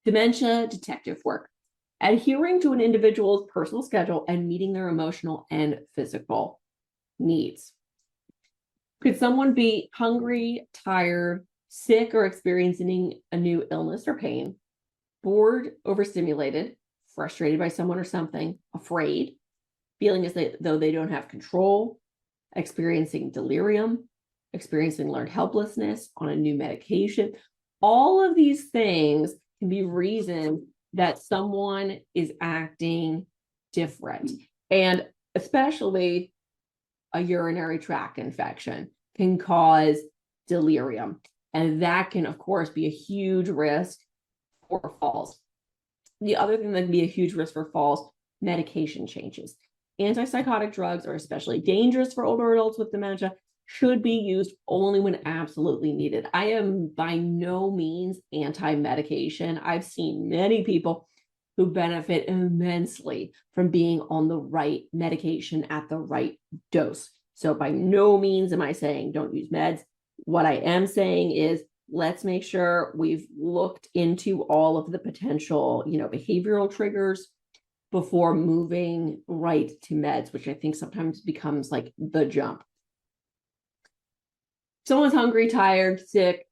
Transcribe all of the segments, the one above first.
Dementia detective work, adhering to an individual's personal schedule and meeting their emotional and physical needs. Could someone be hungry, tired, sick, or experiencing a new illness or pain, bored, overstimulated, frustrated by someone or something, afraid, feeling as though they don't have control, experiencing delirium, experiencing learned helplessness on a new medication? All of these things can be reasons that someone is acting different. And especially a urinary tract infection can cause delirium. And that can, of course, be a huge risk for falls. The other thing that can be a huge risk for falls, medication changes. Antipsychotic drugs are especially dangerous for older adults with dementia, should be used only when absolutely needed. I am by no means anti-medication. I've seen many people who benefit immensely from being on the right medication at the right dose. So by no means am I saying don't use meds. What I am saying is let's make sure we've looked into all of the potential, behavioral triggers before moving right to meds, which I think sometimes becomes like the jump. Someone's hungry, tired, sick,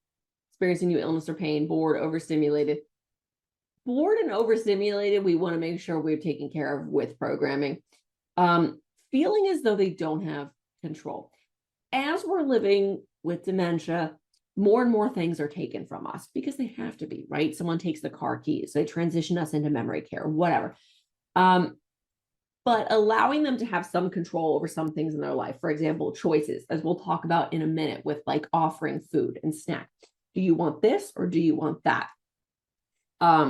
experiencing new illness or pain, bored, overstimulated. Bored and overstimulated, we want to make sure we're taken care of with programming. Feeling as though they don't have control. As we're living with dementia, more and more things are taken from us because they have to be, right? Someone takes the car keys, they transition us into memory care, whatever. But allowing them to have some control over some things in their life, for example, choices, as we'll talk about in a minute with like offering food and snack. Do you want this or do you want that?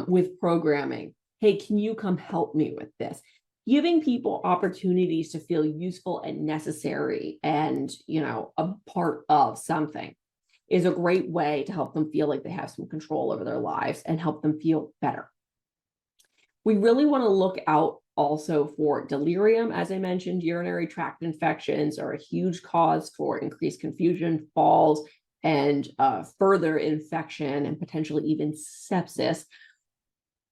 With programming, hey, can you come help me with this? Giving people opportunities to feel useful and necessary and, a part of something is a great way to help them feel like they have some control over their lives and help them feel better. We really want to look out also for delirium. As I mentioned, urinary tract infections are a huge cause for increased confusion, falls, and further infection and potentially even sepsis.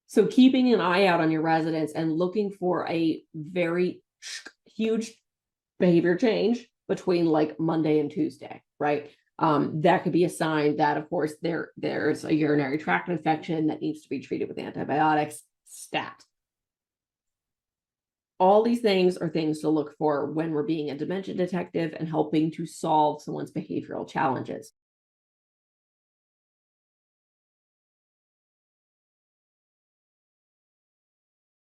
So keeping an eye out on your residents and looking for a very huge behavior change between like Monday and Tuesday, right? That could be a sign that, of course, there's a urinary tract infection that needs to be treated with antibiotics, stat. All these things are things to look for when we're being a dementia detective and helping to solve someone's behavioral challenges.